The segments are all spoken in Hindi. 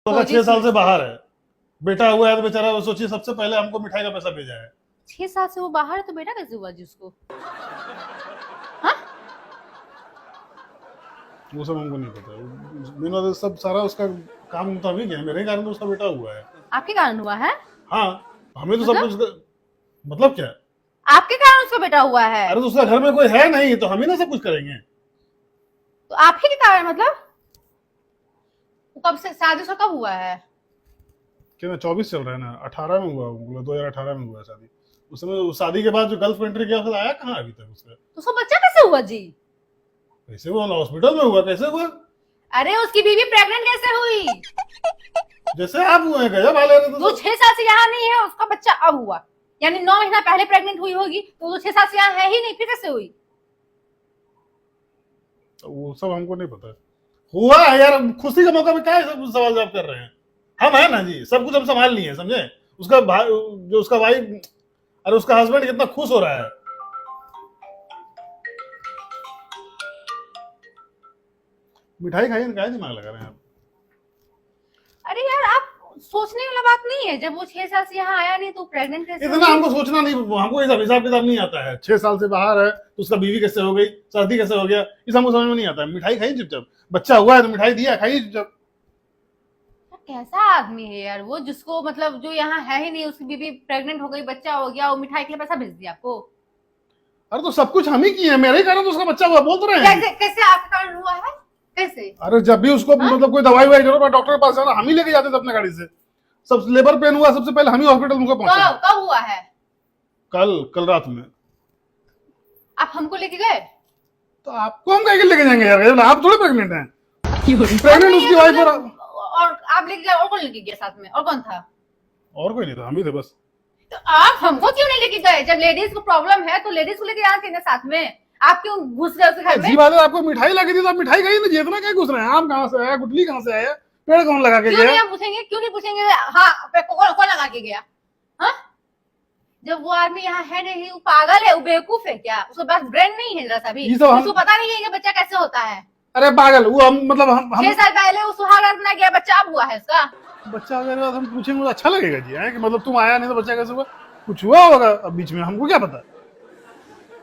तो 6 साल से बाहर है, बेटा हुआ है तो बेचारा वो सोचिए सबसे पहले हमको मिठाई का पैसा भेजा है। 6 साल से वो बाहर है तो बेटा कैसे हुआ जी उसको? हाँ? वो सब हमको नहीं पता, बिना सब सारा उसका काम मुताबिक है, मेरे कारण तो उसका बेटा हुआ है। आपके कारण हुआ है? हाँ, हमें तो सब कुछ, मतलब क्या? आपके कारण उसका बेटा हुआ है? अरे तो उसका घर में कोई है नहीं तो हम ही ना सब कुछ करेंगे। तो आप ही के कारण मतलब? कब से शादी उसका कब हुआ है? क्या 24 चल रहा है ना, 18 में हुआ, 2018 में हुआ शादी। उस समय शादी के बाद जो गल्फ कंट्री गया फिर आया कहाँ अभी तक उसका? तो उसका बच्चा कैसे हुआ जी? कैसे हुआ? हॉस्पिटल में हुआ, कैसे हुआ? अरे उसकी बीवी प्रेग्नेंट कैसे हुई? जैसे आप हुए हैं गजब हाल है। वो 6 साल से यहाँ नहीं है, उसका बच्चा अब हुआ, यानी 9 महीना पहले प्रेग्नेंट हुई होगी, तो वो 6 साल से यहाँ है ही नहीं, फिर कैसे हुई? वो सब हमको नहीं पता। हुआ है यार, खुशी के मौके पे क्या है सब सवाल जवाब कर रहे हैं? हम है ना जी, सब कुछ हम संभाल लिए, समझे? उसका भाई, जो उसका भाई, अरे उसका हस्बैंड कितना खुश हो रहा है। मिठाई खाइए, क्या दिमाग लगा रहे हैं आप? अरे यार आप सोचने वाला बात नहीं है, जब वो 6 साल से यहाँ आया नहीं तो प्रेग्नेंट कैसे इतना हुई? हमको सोचना नहीं, हमको ये सब हिसाब किताब नहीं आता है। 6 साल से बाहर है तो उसका बीवी कैसे हो गई, शादी कैसे हो गया, इस हमको समझ में नहीं आता है। मिठाई खाइए चुपचाप, बच्चा हुआ है तो मिठाई दिया, खाइए चुपचाप। कैसा आदमी है यार वो, जिसको मतलब जो यहाँ है ही नहीं, उसकी बीवी प्रेग्नेंट हो गई, बच्चा हो गया, वो मिठाई के लिए पैसा भेज दिया आपको? अरे तो सब कुछ हम ही किए हैं, मेरे ही कारण तो उसका बच्चा हुआ, बोल तो रहे हैं। कैसे कैसे आपके कारण हुआ है? कैसे? अरे जब भी उसको मतलब कोई दवाई वाई जरूरत डॉक्टर के पास जाना, हम ही लेके जाते थे अपने गाड़ी से। सब लेबर पेन हुआ सबसे पहले हम ही हॉस्पिटल उनको पहुंचा। कब हुआ है? कल रात में। आप हमको लेके गए? तो आपको हम कहीं लेके जाएंगे यार, आप थोड़े प्रेग्नेंट हैं। प्रेग्नेंट उसकी वाइफ और आप लेके गए, और कौन लेके गया साथ में, और कौन था? और कोई नहीं था, हम ही थे बस। तो आप हमको क्यों नहीं लेके गए? जब लेडीज को प्रॉब्लम है तो लेडीज को लेके जाना चाहिए ना साथ में, आप क्यों घुस रहे हो उसके घर में? जी बात है, आपको मिठाई लगी थी तो आप मिठाई खाई ना जी, इतना क्या घुस रहे हैं? आम कहाँ से आया, गुटली कहाँ से आया, पेड़ कौन लगा के क्यों नहीं गया? आप पूछेंगे? क्यों नहीं पूछेंगे? हाँ, कौन लगा के गया? हाँ, जब वो आदमी यहाँ है नहीं, वो पागल है, वो बेवकूफ है क्या? उसके पास ब्रेन नहीं है जरा सा भी? उसको पता नहीं है कि बच्चा कैसे होता है? अरे पागल, वो हम मतलब हम 6 साल पहले वो सुहाग रात में गया, बच्चा अब हुआ है उसका। बच्चा अगर हम पूछेंगे तो अच्छा लगेगा जी, है कि मतलब तुम आया नहीं तो बच्चा कैसे हुआ? कुछ हुआ होगा अब बीच में, हमको क्या पता?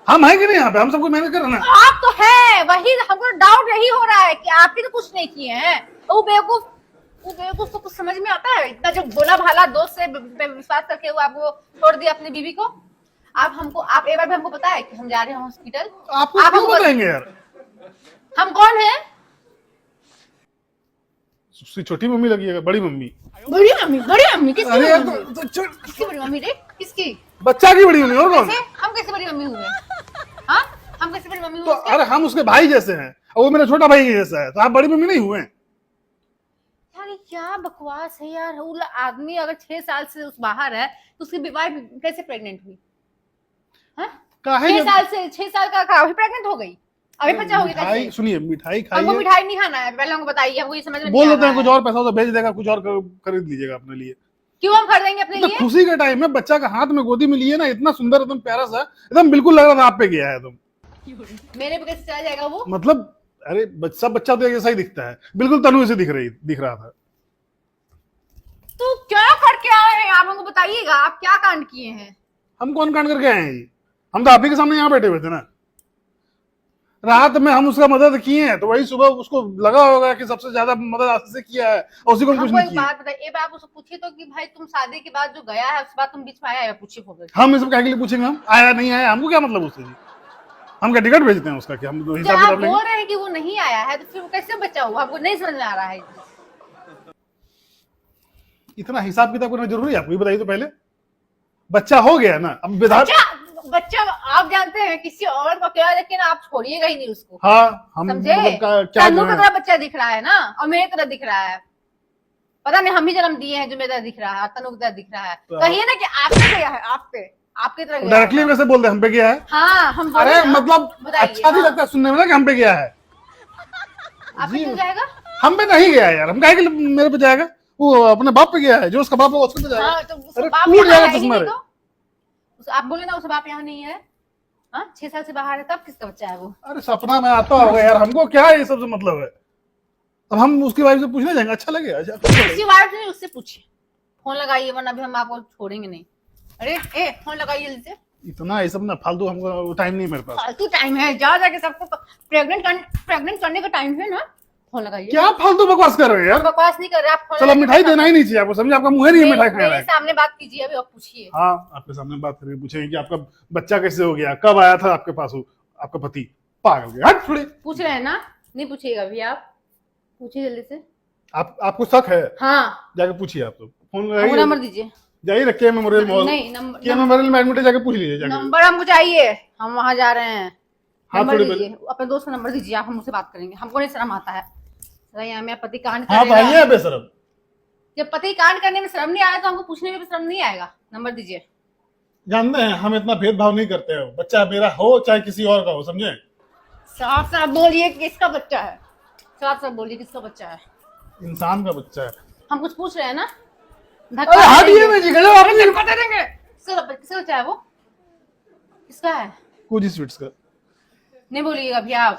हम है कि नहीं यहाँ पे, हम सबको मेहनत कर रहे हैं। आप तो है, वही हमको डाउट यही हो रहा है कि आप भी तो कुछ नहीं किए हैं। वो बेवकूफ तो कुछ समझ में आता है? इतना जो बोला भाला दोस्त से विश्वास करके वो आपको छोड़ दिया अपनी बीवी को। आप एक बार भी हमको पता है कि हम जा रहे हैं हॉस्पिटल? आपको क्यों बताएंगे यार? हम कौन है? उसकी छोटी मम्मी लगी है, बड़ी मम्मी? बड़ी मम्मी किसकी? अरे यार किसकी बड़ी मम्मी रे? किसकी? बच्चा की बड़ी मम्मी और कौन? हम कैसे बड़ी मम्मी हुए? हाँ, हम कैसे बड़ी मम्मी हुए? तो अरे हम उसके भाई जैसे हैं और वो मेरा छोटा भाई के जैसा है, तो आप बड़ी मम्मी नहीं हुए? यार ये क्या बकवास है यार। वो आदमी अगर 6 साल से उस बाहर है तो उसकी वाइफ कैसे प्रेग्नेंट हुई? हाँ? 6 साल का अभी प्रेग्नेंट हो गई, अभी बच्चा हो गया कैसे? सुनिए, मिठाई खाइए। हमको मिठाई नहीं खाना है, पहले हमको बताइए, हमको ये समझ में बोल देते हैं कुछ और पैसा तो भेज देगा, कुछ और खरीद लीजिएगा अपने लिए। क्यों हम खरीदेंगे अपने लिए? खुशी के टाइम में बच्चा का हाथ में गोदी में लिए ना, इतना सुंदर एकदम प्यारा सा, एकदम बिल्कुल लग रहा था आप पे गया है तुम। मेरे पे कैसे चला जाएगा वो? मतलब अरे बच्चा तो ऐसा ही दिखता है, बिल्कुल तनु से दिख रहा था। तो क्या करके आए हैं आप, हमको बताइएगा, आप क्या कांड किए हैं? हम कौन कांड करके आए हैं जी? हम तो आप ही के सामने यहाँ बैठे हुए थे ना। रात में हम उसका मदद किए हैं तो वही सुबह उसको लगा होगा कि सबसे ज्यादा मदद आपसे किया है और उसी को कुछ नहीं किया। बात बताइए, एक बार आप उसको पूछिए तो कि भाई तुम शादी के बाद जो गया है उसके बाद तुम बीच में आया है, पूछिए होगा। हम इस क्या के लिए पूछेंगे? हम आया नहीं आया, हमको क्या मतलब उससे जी? हम क्या टिकट भेजते हैं उसका कि हम जब हिसाब आप किताब बोल रहे हैं कि वो नहीं आया है तो फिर वो कैसे बच्चा हुआ? आपको नहीं समझ में आ रहा है? इतना हिसाब किताब करना जरूरी है आपको? ये बताइए तो पहले। बच्चा हो गया ना, अब बच्चा आप जानते हैं किसी औरत को क्या, लेकिन आप छोड़िएगा ही नहीं उसको। हाँ, हम समझे? मतलब क्या तन्नू की तरह बच्चा दिख रहा है ना, और मेरी तरह दिख रहा है। पता नहीं हम ही जन्म दिए हैं जो मेरी तरह दिख रहा है, तन्नू की तरह दिख रहा है। कहिए ना कि आपके गया है, आपके तरह गया है। डायरेक्टली कैसे बोलते हैं हम पे गया है? हाँ, हम अरे मतलब अच्छा नहीं लगता सुनने में ना कि हम पे गया है। आप पे क्यों जाएगा? हम पे नहीं गया यार, हम कहे कि मेरे पे जाएगा? वो अपने बाप पे गया है, जो उसका बाप है उसके पे जाएगा। हाँ, तो अरे बाप टूट जाएगा यहाँ है ही चश्मा नहीं रे। तो? आप बोले ना उसका बाप यहाँ नहीं है। हाँ, 6 साल से बाहर है, तब किसका बच्चा है वो? अरे सपना में आता होगा यार, हमको क्या है ये सब से मतलब है? अब हम उसकी वाइफ से पूछने जाएंगे, अच्छा लगेगा? अच्छा उसकी वाइफ नहीं, उससे पूछिए। फोन लगाइए वरना अभी हम आपको छोड़ेंगे नहीं। अरे ए फोन लगाइए जल्दी से। इतना ये सब ना फालतू, हमको टाइम नहीं मेरे पास। फालतू टाइम है, जा जाके सबको प्रेग्नेंट करने का टाइम है ना। फोन लगाइए। क्या फालतू बकवास कर रहे हैं यार? बकवास नहीं कर रहे आप। चलो, मिठाई देना ही नहीं चाहिए आपको, समझे? आपका मुंह ही नहीं है मिठाई खाने मेरे लायक। सामने बात कीजिए अभी, आप पूछिए। हाँ, आपके सामने बात करके पूछेंगे कि आपका बच्चा कैसे हो गया, कब आया था आपके पास आपका पति? पागल गया, हट थोड़ी। पूछ रहे हैं ना, नहीं पूछिएगा अभी आप, पूछिए जल्दी से। आपको शक है? हाँ, जाके पूछिए। आप तो फोन वो लगाइए, नंबर दीजिए। जाइए रखिए मेमोरियल मॉल, नहीं, नंबर के मेमोरियल में एडमिट है, जाके पूछ लीजिए जाके। नंबर हमको चाहिए, हम वहां जा रहे हैं। हाँ, नंबर थोड़ी दीजिए, अपने दोस्त का नंबर दीजिए, आप हम उससे बात करेंगे। हमको नहीं शर्म आता है। सर यहाँ मेरा पति कांड हाँ करेगा। भाई, है बेशरम। जब पति कांड करने में शर्म नहीं आया तो हमको पूछने में भी शर्म नहीं आएगा। नंबर दीजिए। जानते हैं हम इतना भेदभाव नहीं करते हैं, बच्चा मेरा हो चाहे किसी और का हो, समझे? साफ साफ बोलिए किसका बच्चा है, साफ साफ बोलिए किसका बच्चा है। इंसान का बच्चा है। हम कुछ पूछ रहे हैं ना, अरे हटिए ना जी, गजब आपने। पता देंगे किसका बच्चा है वो, किसका है? कुछ स्वीट्स का। नहीं बोलिएगा अभी आप।